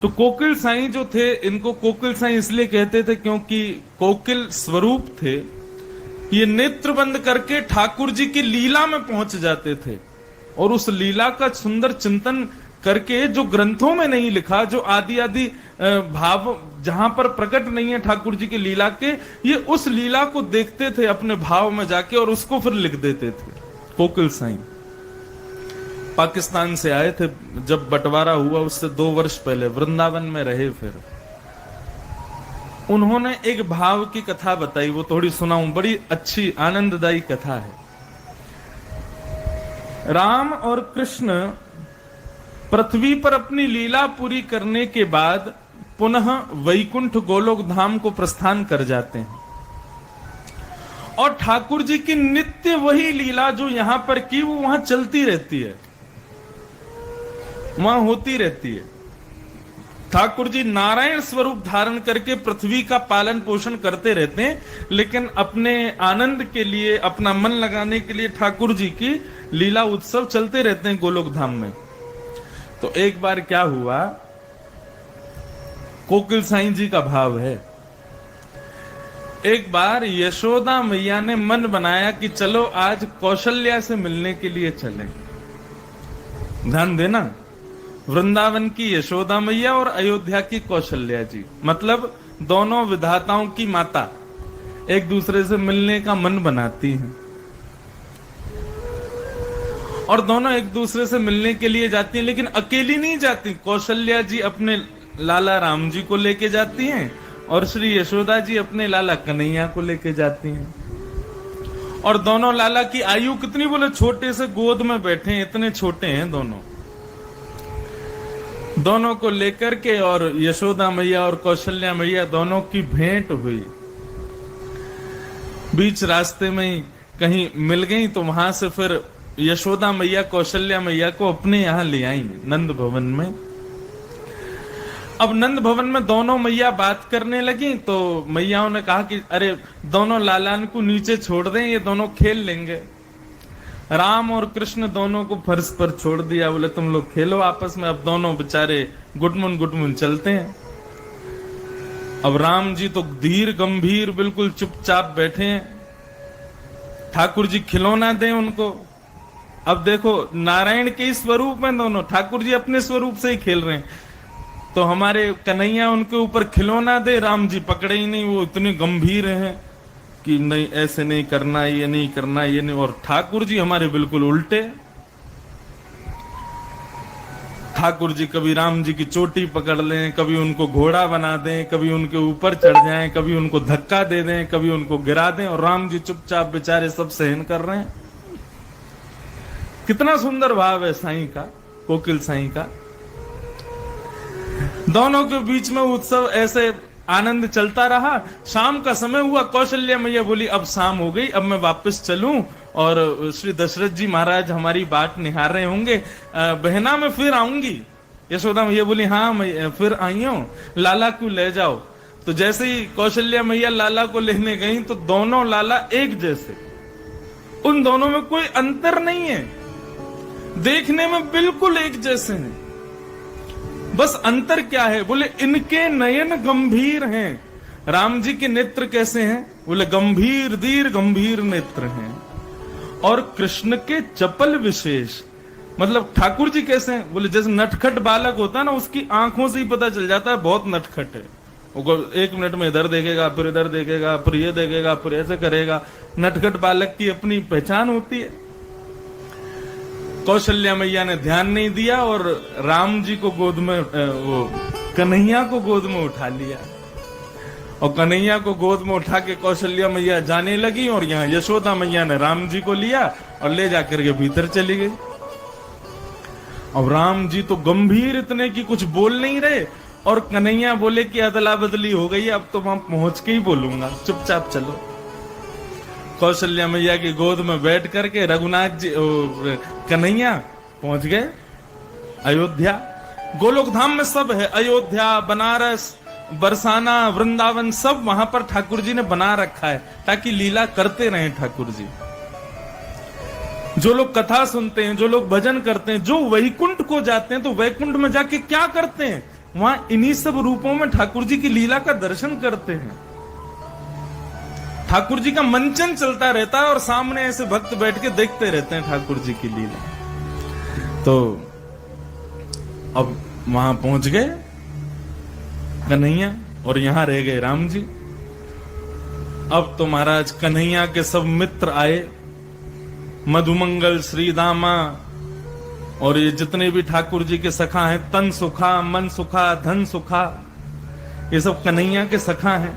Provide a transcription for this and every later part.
तो कोकिल साईं जो थे, इनको कोकिल साईं इसलिए कहते थे क्योंकि कोकिल स्वरूप थे। ये नेत्र बंद करके ठाकुर जी की लीला में पहुंच जाते थे और उस लीला का सुंदर चिंतन करके, जो ग्रंथों में नहीं लिखा, जो आदि आदि भाव जहां पर प्रकट नहीं है ठाकुर जी की लीला के, ये उस लीला को देखते थे अपने भाव में जाके और उसको फिर लिख देते थे। कोकिल साईं पाकिस्तान से आए थे, जब बंटवारा हुआ उससे 2 वर्ष पहले वृंदावन में रहे। फिर उन्होंने एक भाव की कथा बताई, वो थोड़ी सुनाऊं, बड़ी अच्छी आनंददायी कथा है। राम और कृष्ण पृथ्वी पर अपनी लीला पूरी करने के बाद पुनः वैकुंठ गोलोक धाम को प्रस्थान कर जाते हैं और ठाकुर जी की नित्य वही लीला जो यहां पर की वो वहां चलती रहती है, वहां होती रहती है। ठाकुर जी नारायण स्वरूप धारण करके पृथ्वी का पालन पोषण करते रहते हैं, लेकिन अपने आनंद के लिए, अपना मन लगाने के लिए ठाकुर जी की लीला उत्सव चलते रहते हैं गोलोक धाम में। तो एक बार क्या हुआ, कोकिल साईं जी का भाव है, एक बार यशोदा मैया ने मन बनाया कि चलो आज कौशल्या से मिलने के लिए चलें। ध्यान देना, वृंदावन की यशोदा मैया और अयोध्या की कौशल्या जी, मतलब दोनों विधाताओं की माता, एक दूसरे से मिलने का मन बनाती हैं और दोनों एक दूसरे से मिलने के लिए जाती हैं, लेकिन अकेली नहीं जाती। कौशल्या जी अपने लाला राम जी को लेके जाती हैं और श्री यशोदा जी अपने लाला कन्हैया को लेके जाती हैं। और दोनों लाला की आयु कितनी, बोले छोटे से गोद में बैठे हैं, इतने छोटे हैं दोनों। दोनों को लेकर के और यशोदा मैया और कौशल्या मैया दोनों की भेंट हुई। बीच रास्ते में कहीं मिल गई तो वहां से फिर यशोदा मैया कौशल्या मैया को अपने यहां ले आई नंद भवन में। अब नंद भवन में दोनों मैया बात करने लगी तो मैयाओं ने कहा कि अरे दोनों लालान को नीचे छोड़ दें, ये दोनों खेल लेंगे। राम और कृष्ण दोनों को फर्श पर छोड़ दिया, बोले तुम लोग खेलो आपस में। अब दोनों बेचारे गुटमुन चलते हैं। अब राम जी तो धीर गंभीर बिल्कुल चुपचाप बैठे हैं, ठाकुर जी खिलौना दें उनको। अब देखो, नारायण के स्वरूप में दोनों, ठाकुर जी अपने स्वरूप से ही खेल रहे हैं, तो हमारे कन्हैया उनके ऊपर खिलौना दे, राम जी पकड़े ही नहीं, वो इतने गंभीर हैं कि नहीं ऐसे नहीं करना, ये नहीं करना, ये नहीं। और ठाकुर जी हमारे बिल्कुल उल्टे। ठाकुर जी कभी राम जी की चोटी पकड़ लें, कभी उनको घोड़ा बना दें, कभी उनके ऊपर चढ़ जाएं, कभी उनको धक्का दे दें, कभी उनको गिरा दें, और राम जी चुपचाप बेचारे सब सहन कर रहे हैं। कितना सुंदर भाव है साईं का, कोकिल साईं का। दोनों के बीच में उत्सव ऐसे आनंद चलता रहा। शाम का समय हुआ, कौशल्या मैया बोली अब शाम हो गई, अब मैं वापस चलूं, और श्री दशरथ जी महाराज हमारी बाट निहार रहे होंगे, बहना मैं फिर आऊंगी। यशोदा मैया बोली हाँ मैं फिर आई हूं, लाला को ले जाओ। तो जैसे ही कौशल्या मैया लाला को लेने गई तो दोनों लाला एक जैसे, उन दोनों में कोई अंतर नहीं है, देखने में बिल्कुल एक जैसे हैं। बस अंतर क्या है, बोले इनके नयन गंभीर हैं। राम जी के नेत्र कैसे हैं, बोले गंभीर दीर्घ गंभीर नेत्र हैं। और कृष्ण के चपल विशेष, मतलब ठाकुर जी कैसे हैं, बोले जैसे नटखट बालक होता है ना, उसकी आंखों से ही पता चल जाता है बहुत नटखट है। वो 1 मिनट में इधर देखेगा, फिर इधर देखेगा, फिर ये देखेगा, फिर ऐसे करेगा। नटखट बालक की अपनी पहचान होती है। कौशल्या मैया ने ध्यान नहीं दिया और राम जी को गोद में, वो कन्हैया को गोद में उठा लिया, और कन्हैया को गोद में उठा के कौशल्या मैया जाने लगी, और यहाँ यशोदा मैया ने राम जी को लिया और ले जाकर के भीतर चली गई। और राम जी तो गंभीर इतने की कुछ बोल नहीं रहे, और कन्हैया बोले कि अदला बदली हो गई, अब तो वहां पहुंच के ही बोलूंगा, चुपचाप चलो। कौशल्या मैया की गोद में बैठ करके रघुनाथ जी, कन्हैया पहुंच गए अयोध्या। गोलोक धाम में सब है, अयोध्या, बनारस, बरसाना, वृंदावन, सब वहां पर ठाकुर जी ने बना रखा है ताकि लीला करते रहें ठाकुर जी। जो लोग कथा सुनते हैं, जो लोग भजन करते हैं, जो वैकुंठ को जाते हैं, तो वैकुंठ में जाके क्या करते हैं, वहां इन्हीं सब रूपों में ठाकुर जी की लीला का दर्शन करते हैं। ठाकुर जी का मंचन चलता रहता है और सामने ऐसे भक्त बैठ के देखते रहते हैं ठाकुर जी की लीला। तो अब वहां पहुंच गए कन्हैया और यहां रह गए राम जी। अब तो महाराज कन्हैया के सब मित्र आए, मधुमंगल, श्रीदामा और ये जितने भी ठाकुर जी के सखा हैं, तन सुखा, मन सुखा, धन सुखा, ये सब कन्हैया के सखा हैं।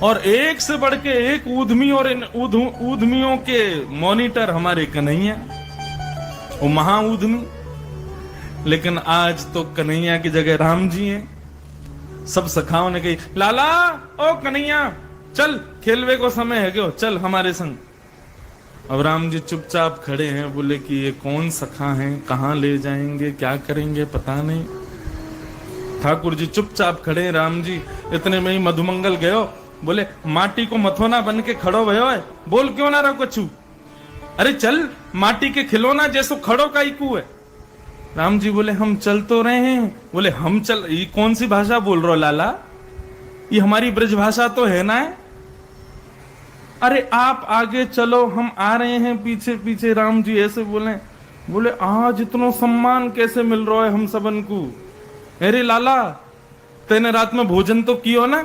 और एक से बढ़ के एक ऊधमी, और इन ऊधमियों के मॉनिटर हमारे कन्हैया, वो महा ऊधमी। लेकिन आज तो कन्हैया की जगह राम जी हैं। सब सखाओं ने कही, लाला ओ कन्हैया चल, खेलवे को समय है क्यों, चल हमारे संग। अब राम जी चुपचाप खड़े हैं, बोले कि ये कौन सखा हैं, कहां ले जाएंगे, क्या करेंगे पता नहीं। ठाकुर जी चुपचाप खड़े हैं। राम जी इतने में ही मधुमंगल गयो, बोले माटी को मथोना बन के खड़ो भयो है, बोल क्यों ना रहो कछु, अरे चल माटी के खिलौना जैसो खड़ो का इकू है। राम जी बोले हम चल तो रहे हैं। बोले हम चल, ये कौन सी भाषा बोल रहे हो लाला, ये हमारी ब्रज भाषा तो है ना। अरे आप आगे चलो, हम आ रहे हैं पीछे पीछे। राम जी ऐसे बोले, बोले आज इतना सम्मान कैसे मिल रहा है हम सबन को। अरे लाला तेने रात में भोजन तो कियो ना,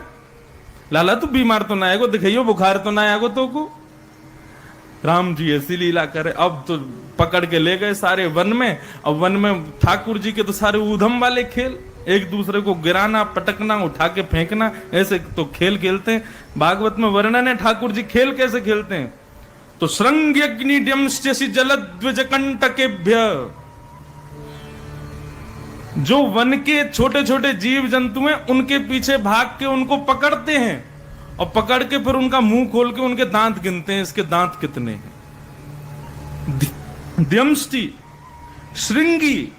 लाला तू बीमार तो ना आएगो, दिखाइयो बुखार तो ना आएगो तो को। राम जी ऐसी लीला करे। अब तो पकड़ के ले गए सारे वन में। अब वन में ठाकुर जी के तो सारे ऊधम वाले खेल, एक दूसरे को गिराना, पटकना, उठा के फेंकना, ऐसे तो खेल खेलते हैं। भागवत में वर्णन है ठाकुर जी खेल कैसे खेलते हैं। तो श्रृंग्यग्निड्यंश्चि जलद्विजकंटकेभ्य, जो वन के छोटे छोटे जीव जंतु हैं उनके पीछे भाग के उनको पकड़ते हैं और पकड़ के फिर उनका मुंह खोल के उनके दांत गिनते हैं, इसके दांत कितने हैं। द्यंष्टि, श्रृंगी,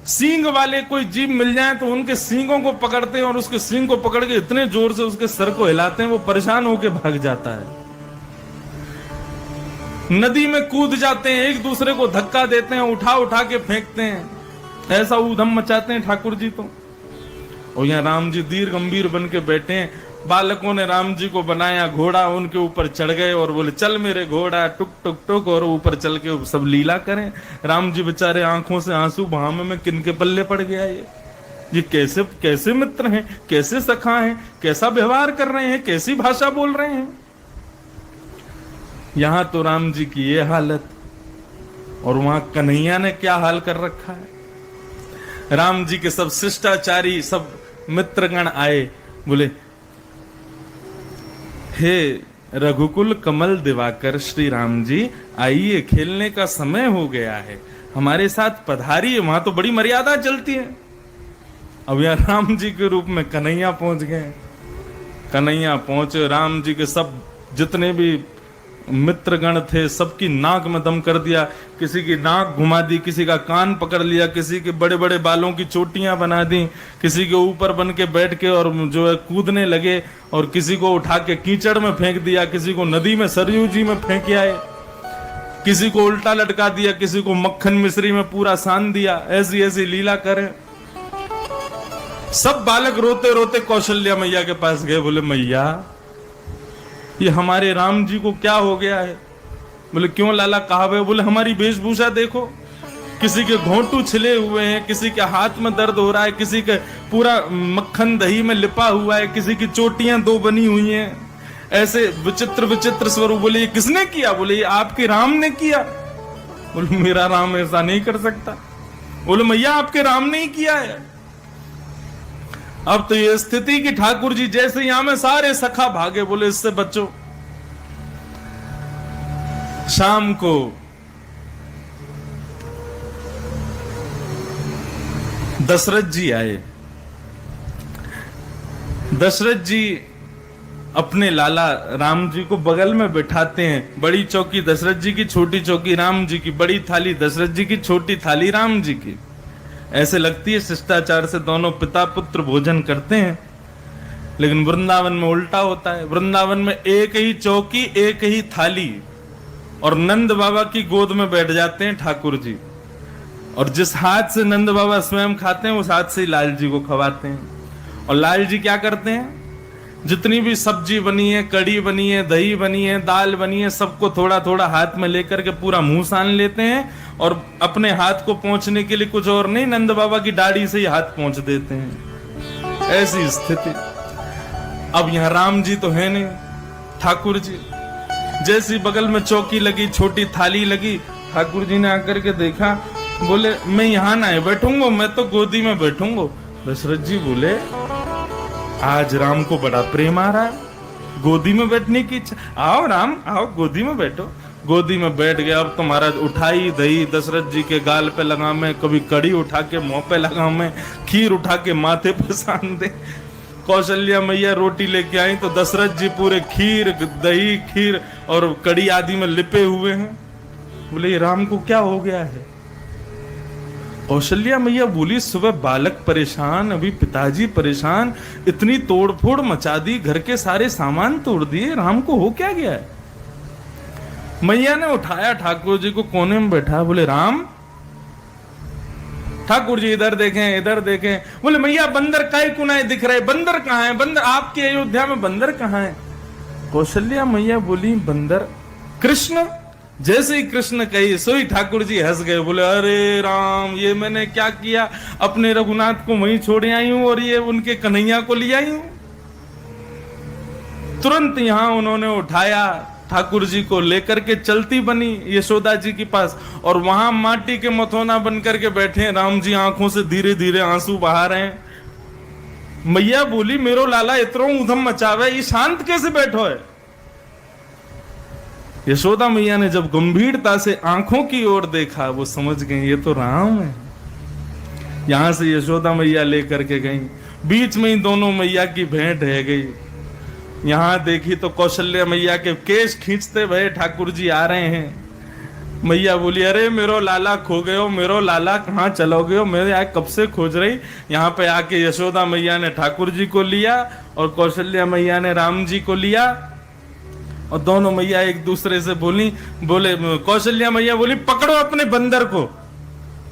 सींग वाले कोई जीव मिल जाए तो उनके सींगों को पकड़ते हैं और उसके सींग को पकड़ के इतने जोर से उसके सर को हिलाते हैं वो परेशान होकर भाग जाता है। नदी में कूद जाते हैं, एक दूसरे को धक्का देते हैं, उठा उठा के फेंकते हैं, ऐसा ऊधम मचाते हैं ठाकुर जी तो। और यहाँ राम जी धीर गंभीर बन के बैठे हैं। बालकों ने राम जी को बनाया घोड़ा, उनके ऊपर चढ़ गए और बोले चल मेरे घोड़ा, टुक टुक टुक, और ऊपर चल के सब लीला करें। राम जी बेचारे आंखों से आंसू बहाने में किनके पल्ले पड़ गया ये कैसे कैसे मित्र हैं, कैसे सखा हैं, कैसा व्यवहार कर रहे हैं, कैसी भाषा बोल रहे हैं। यहां तो राम जी की ये हालत, और वहां कन्हैया ने क्या हाल कर रखा है। राम जी के सब शिष्टाचारी, सब मित्रगण आए, बोले हे रघुकुल कमल दिवाकर श्री राम जी, आइए खेलने का समय हो गया है, हमारे साथ पधारिए। वहां तो बड़ी मर्यादा चलती है। अब यहाँ राम जी के रूप में कन्हैया पहुंच गए। कन्हैया पहुंचे, राम जी के सब जितने भी मित्रगण थे सबकी नाक में दम कर दिया, किसी की नाक घुमा दी, किसी का कान पकड़ लिया, किसी के बड़े बड़े बालों की चोटियां बना दी, किसी के ऊपर बन के बैठ के और जो है कूदने लगे, और किसी को उठा के कीचड़ में फेंक दिया, किसी को नदी में सरयू जी में फेंक आए, किसी को उल्टा लटका दिया, किसी को मक्खन मिश्री में पूरा सान दिया। ऐसी ऐसी लीला करें। सब बालक रोते रोते कौशल्या मैया के पास गए, बोले मैया ये हमारे राम जी को क्या हो गया है। बोले क्यों लाला, कहा है। बोले हमारी वेशभूषा देखो, किसी के घोंटू छिले हुए हैं, किसी के हाथ में दर्द हो रहा है, किसी के पूरा मक्खन दही में लिपा हुआ है, किसी की चोटियां दो बनी हुई हैं, ऐसे विचित्र विचित्र स्वरूप। बोले ये किसने किया। बोले ये आपके राम ने किया। बोले मेरा राम ऐसा नहीं कर सकता। बोले मैया आपके राम ने ही किया है। अब तो ये स्थिति कि ठाकुर जी जैसे यहां में सारे सखा भागे, बोले इससे बच्चों। शाम को दशरथ जी आए। दशरथ जी अपने लाला राम जी को बगल में बिठाते हैं। बड़ी चौकी दशरथ जी की, छोटी चौकी राम जी की, बड़ी थाली दशरथ जी की, छोटी थाली राम जी की। ऐसे लगती है शिष्टाचार से दोनों पिता पुत्र भोजन करते हैं, लेकिन वृंदावन में उल्टा होता है। वृंदावन में एक ही चौकी, एक ही थाली, और नंद बाबा की गोद में बैठ जाते हैं ठाकुर जी। और जिस हाथ से नंद बाबा स्वयं खाते हैं उस हाथ से ही लाल जी को खवाते हैं। और लाल जी क्या करते हैं, जितनी भी सब्जी बनी है, कड़ी बनी है, दही बनी है, दाल बनी है, सबको थोड़ा थोड़ा हाथ में लेकर के पूरा मुंह सान लेते हैं और अपने हाथ को पहुंचने के लिए कुछ और नहीं, नंद बाबा की दाढ़ी से ही हाथ पहुंच देते हैं। ऐसी स्थिति। अब यहां राम जी तो है नहीं, ठाकुर जी। जैसी बगल में चौकी लगी, छोटी थाली लगी, ठाकुर जी ने आकर के देखा, बोले मैं यहां ना बैठूंगा, मैं तो गोदी में बैठूंगा। दशरथ जी बोले आज राम को बड़ा प्रेम आ रहा है, गोदी में बैठने की इच्छा, आओ राम आओ गोदी में बैठो। गोदी में बैठ गया। अब तो महाराज उठाई दही दशरथ जी के गाल पे लगा मैं, कभी कड़ी उठा के मुंह पे लगा मैं, खीर उठा के माथे पे सान दे। कौशल्या मैया रोटी लेके आई तो दशरथ जी पूरे खीर दही खीर और कड़ी आदि में लिपे हुए हैं। बोले ये राम को क्या हो गया है? कौशल्या मैया बोली सुबह बालक परेशान, अभी पिताजी परेशान, इतनी तोड़फोड़ मचा दी, घर के सारे सामान तोड़ दिए, राम को हो क्या गया है? मैया ने उठाया ठाकुर जी को, कोने में बैठा, बोले राम। ठाकुर जी इधर देखें इधर देखें, बोले मैया बंदर काय कुनाए दिख रहे, बंदर कहाँ है? बंदर आपकी अयोध्या में बंदर कहाँ है? कौशल्या मैया बोली बंदर कृष्ण। जैसे ही कृष्ण कही सोई ठाकुर जी हंस गए, बोले अरे राम ये मैंने क्या किया, अपने रघुनाथ को वहीं छोड़े आई हूं और ये उनके कन्हैया को ले आई हूं। तुरंत यहां उन्होंने उठाया, ठाकुर जी को लेकर के चलती बनी यशोदा जी के पास, और वहां माटी के मथोना बन करके बैठे राम जी, आंखों से धीरे धीरे आंसू बहा रहे हैं। मैया बोली मेरो लाला इतरो उधम मचावे, ये शांत कैसे बैठो है? यशोदा मैया ने जब गंभीरता से आंखों की ओर देखा, वो समझ गई ये तो राम है। यहां से यशोदा मैया लेकर के गई, बीच में ही दोनों मैया की भेंट रह गई। यहां देखी तो कौशल्या मैया के केश खींचते भये ठाकुर जी आ रहे हैं। मैया बोली अरे मेरो लाला खो गए हो, मेरो लाला कहाँ चलोगे हो, मेरे यहाँ कब से खोज रही। यहाँ पे आके यशोदा मैया ने ठाकुर जी को लिया और कौशल्या मैया ने राम जी को लिया, और दोनों मैया एक दूसरे से बोले कौशल्या मैया बोली पकड़ो अपने बंदर को,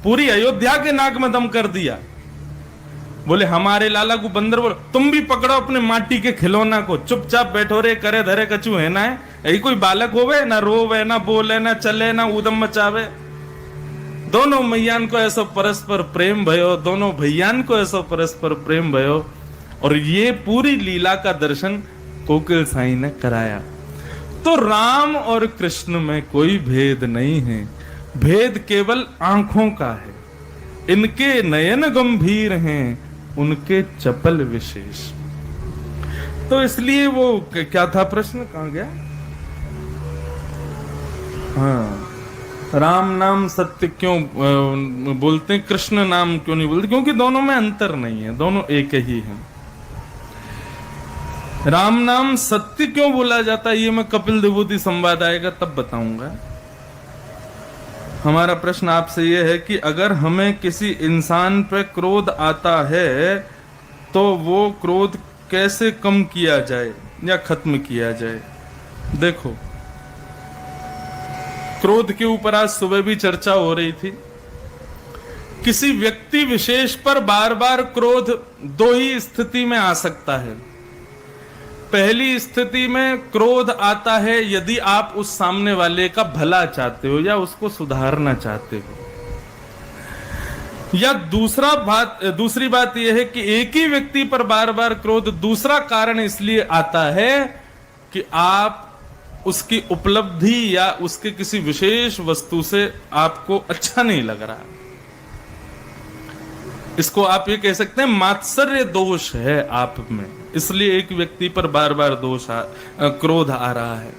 पूरी अयोध्या के नाक में दम कर दिया। बोले हमारे लाला को बंदर बोलो, तुम भी पकड़ो अपने माटी के खिलौना को, चुपचाप बैठो रे, करे धरे कछु है ना है, यही कोई बालक होवे, ना रोवे ना बोले ना चले ना उदम मचावे। दोनों मैयान को ऐसा परस्पर प्रेम भयो, दोनों भैयान को ऐसा परस्पर प्रेम भयो, और ये पूरी लीला का दर्शन कोकिल साई ने कराया। तो राम और कृष्ण में कोई भेद नहीं है, भेद केवल आंखों का है। इनके नयन गंभीर हैं, उनके चपल विशेष। तो इसलिए वो क्या था प्रश्न, कहां गया? हाँ, राम नाम सत्य क्यों बोलते हैं, कृष्ण नाम क्यों नहीं बोलते? क्योंकि दोनों में अंतर नहीं है, दोनों एक ही हैं। राम नाम सत्य क्यों बोला जाता है, ये मैं कपिल विभूति संवाद आएगा तब बताऊंगा। हमारा प्रश्न आपसे यह है कि अगर हमें किसी इंसान पर क्रोध आता है तो वो क्रोध कैसे कम किया जाए या खत्म किया जाए। देखो, क्रोध के ऊपर आज सुबह भी चर्चा हो रही थी। किसी व्यक्ति विशेष पर बार बार क्रोध दो ही स्थिति में आ सकता है। पहली स्थिति में क्रोध आता है यदि आप उस सामने वाले का भला चाहते हो या उसको सुधारना चाहते हो, या दूसरी बात यह है कि एक ही व्यक्ति पर बार बार क्रोध दूसरा कारण इसलिए आता है कि आप उसकी उपलब्धि या उसके किसी विशेष वस्तु से आपको अच्छा नहीं लग रहा। इसको आप ये कह सकते हैं मात्सर्य दोष है आप में, इसलिए एक व्यक्ति पर बार बार क्रोध आ रहा है।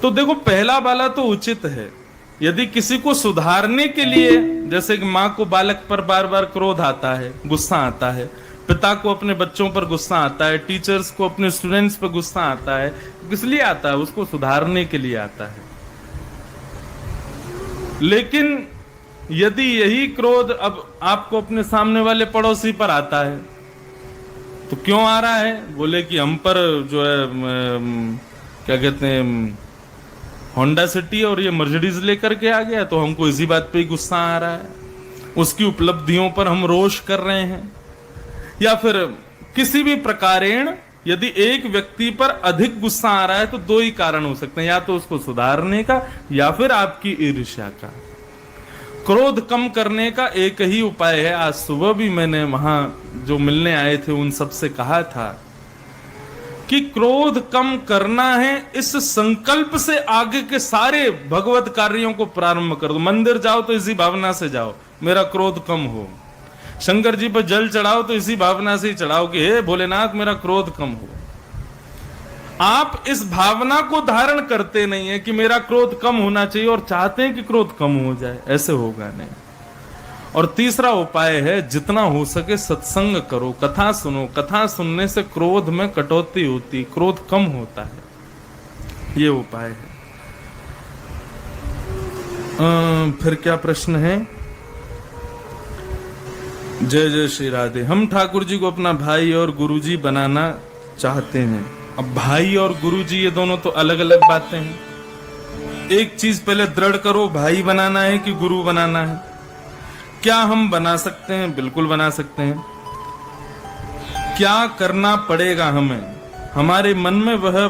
तो देखो, पहला वाला तो उचित है। यदि किसी को सुधारने के लिए, जैसे कि माँ को बालक पर बार बार क्रोध आता है, गुस्सा आता है, पिता को अपने बच्चों पर गुस्सा आता है, टीचर्स को अपने स्टूडेंट्स पर गुस्सा आता है, किस लिए आता है? उसको सुधारने के लिए आता है। लेकिन यदि यही क्रोध अब आपको अपने सामने वाले पड़ोसी पर आता है तो क्यों आ रहा है? बोले कि हम पर जो है क्या कहते हैं, होंडा सिटी और ये मर्सिडीज लेकर के आ गया, तो हमको इसी बात पे ही गुस्सा आ रहा है, उसकी उपलब्धियों पर हम रोष कर रहे हैं। या फिर किसी भी प्रकारेण यदि एक व्यक्ति पर अधिक गुस्सा आ रहा है तो दो ही कारण हो सकते हैं, या तो उसको सुधारने का या फिर आपकी ईर्ष्या का। क्रोध कम करने का एक ही उपाय है। आज सुबह भी मैंने वहां जो मिलने आए थे उन सबसे कहा था कि क्रोध कम करना है, इस संकल्प से आगे के सारे भगवत कार्यों को प्रारंभ कर दो। मंदिर जाओ तो इसी भावना से जाओ, मेरा क्रोध कम हो। शंकर जी पर जल चढ़ाओ तो इसी भावना से ही चढ़ाओ कि हे भोलेनाथ मेरा क्रोध कम हो। आप इस भावना को धारण करते नहीं है कि मेरा क्रोध कम होना चाहिए और चाहते हैं कि क्रोध कम हो जाए, ऐसे होगा नहीं। और तीसरा उपाय है, जितना हो सके सत्संग करो, कथा सुनो। कथा सुनने से क्रोध में कटौती होती, क्रोध कम होता है। ये उपाय है। फिर क्या प्रश्न है? जय जय श्री राधे। हम ठाकुर जी को अपना भाई और गुरुजी बनाना चाहते हैं। अब भाई और गुरुजी ये दोनों तो अलग अलग बातें हैं। एक चीज पहले दृढ़ करो, भाई बनाना है कि गुरु बनाना है। क्या हम बना सकते हैं? बिल्कुल बना सकते हैं। क्या करना पड़ेगा हमें? हमारे मन में वह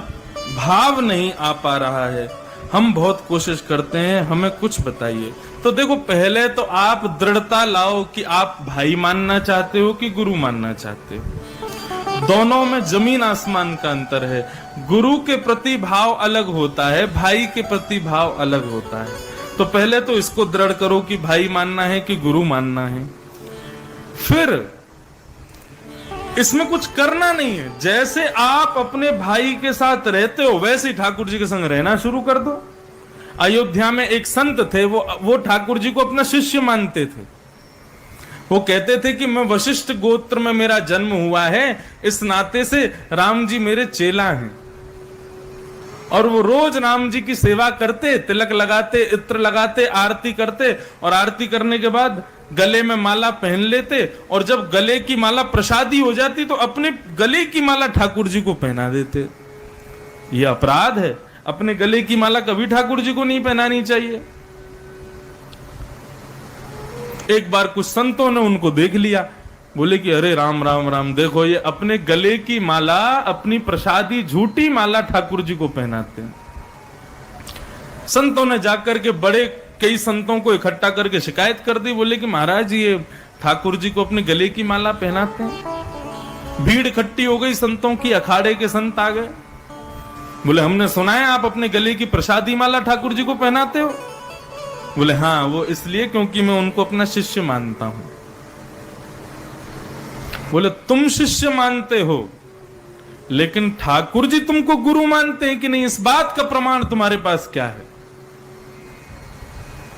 भाव नहीं आ पा रहा है, हम बहुत कोशिश करते हैं, हमें कुछ बताइए। तो देखो, पहले तो आप दृढ़ता लाओ कि आप भाई मानना चाहते हो कि गुरु मानना चाहते हो। दोनों में जमीन आसमान का अंतर है। गुरु के प्रति भाव अलग होता है, भाई के प्रति भाव अलग होता है। तो पहले तो इसको दृढ़ करो कि भाई मानना है कि गुरु मानना है। फिर इसमें कुछ करना नहीं है, जैसे आप अपने भाई के साथ रहते हो वैसे ही ठाकुर जी के संग रहना शुरू कर दो। अयोध्या में एक संत थे, वो ठाकुर जी को अपना शिष्य मानते थे। वो कहते थे कि मैं वशिष्ठ गोत्र में मेरा जन्म हुआ है, इस नाते से राम जी मेरे चेला हैं। और वो रोज राम जी की सेवा करते, तिलक लगाते, इत्र लगाते, आरती करते, और आरती करने के बाद गले में माला पहन लेते, और जब गले की माला प्रसादी हो जाती तो अपने गले की माला ठाकुर जी को पहना देते। ये अपराध है। अपने गले की माला कभी ठाकुर जी को नहीं पहनानी चाहिए। एक बार कुछ संतों ने उनको देख लिया, बोले कि अरे राम राम राम, देखो ये अपने गले की माला, अपनी प्रसादी झूठी माला ठाकुर जी को पहनाते हैं। संतों ने जाकर के बड़े कई संतों को इकट्ठा करके शिकायत कर दी। बोले कि महाराज ये ठाकुर जी को अपने गले की माला पहनाते हैं। भीड़ इकट्ठी हो गई संतों की, अखाड़े के संत आ गए। बोले हमने सुना है आप अपने गले की प्रसादी माला ठाकुर जी को पहनाते हो। बोले हाँ, वो इसलिए क्योंकि मैं उनको अपना शिष्य मानता हूं। बोले तुम शिष्य मानते हो, लेकिन ठाकुर जी तुमको गुरु मानते हैं कि नहीं? इस बात का प्रमाण तुम्हारे पास क्या है?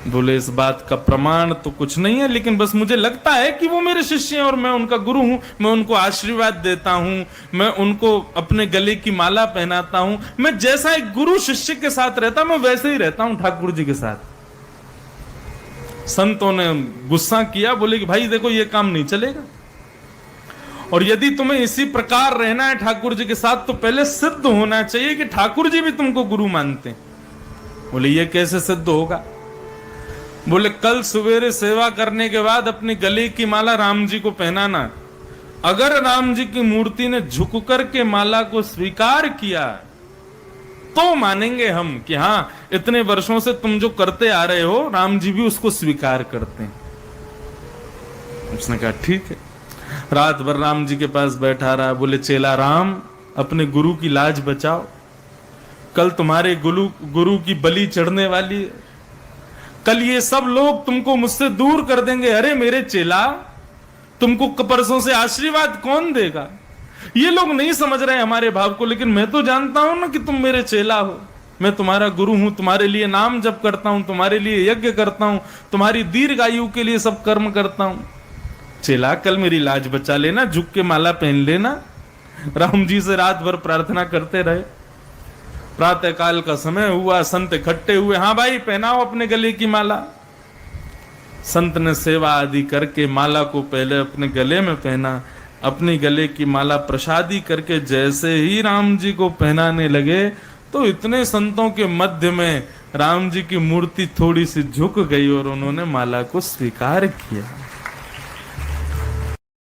बोले इस बात का प्रमाण तो कुछ नहीं है, लेकिन बस मुझे लगता है कि वो मेरे शिष्य हैं और मैं उनका गुरु हूं। मैं उनको आशीर्वाद देता हूं, मैं उनको अपने गले की माला पहनाता हूं। मैं जैसा एक गुरु शिष्य के साथ रहता मैं वैसे ही रहता हूं ठाकुर जी के साथ। संतों ने गुस्सा किया, बोले कि भाई देखो ये काम नहीं चलेगा, और यदि तुम्हें इसी प्रकार रहना है ठाकुर जी के साथ तो पहले सिद्ध होना चाहिए कि ठाकुर जी भी तुमको गुरु मानते हैं। बोले ये कैसे सिद्ध होगा? बोले कल सवेरे सेवा करने के बाद अपनी गले की माला राम जी को पहनाना। अगर राम जी की मूर्ति ने झुक करके माला को स्वीकार किया तो मानेंगे हम कि हाँ, इतने वर्षों से तुम जो करते आ रहे हो राम जी भी उसको स्वीकार करते हैं। उसने कहा ठीक है। रात भर राम जी के पास बैठा रहा। बोले चेला राम, अपने गुरु की लाज बचाओ, कल तुम्हारे गुरु की बलि चढ़ने वाली है। कल ये सब लोग तुमको मुझसे दूर कर देंगे। अरे मेरे चेला, तुमको परसों से आशीर्वाद कौन देगा? ये लोग नहीं समझ रहे हमारे भाव को, लेकिन मैं तो जानता हूं ना कि तुम मेरे चेला हो। मैं तुम्हारा गुरु हूं, तुम्हारे लिए नाम जप करता हूं, तुम्हारे लिए यज्ञ करता हूं, तुम्हारी दीर्घ आयु के लिए सब कर्म करता हूं। चेला कल मेरी लाज बचा लेना, झुक के माला पहन लेना। राम जी से रात भर प्रार्थना करते रहे। प्रातः काल का समय हुआ, संत इकट्ठे हुए। हाँ भाई, पहनाओ अपने गले की माला। संत ने सेवा आदि करके माला को पहले अपने गले में पहना। अपने गले की माला प्रसादी करके जैसे ही राम जी को पहनाने लगे तो इतने संतों के मध्य में राम जी की मूर्ति थोड़ी सी झुक गई और उन्होंने माला को स्वीकार किया।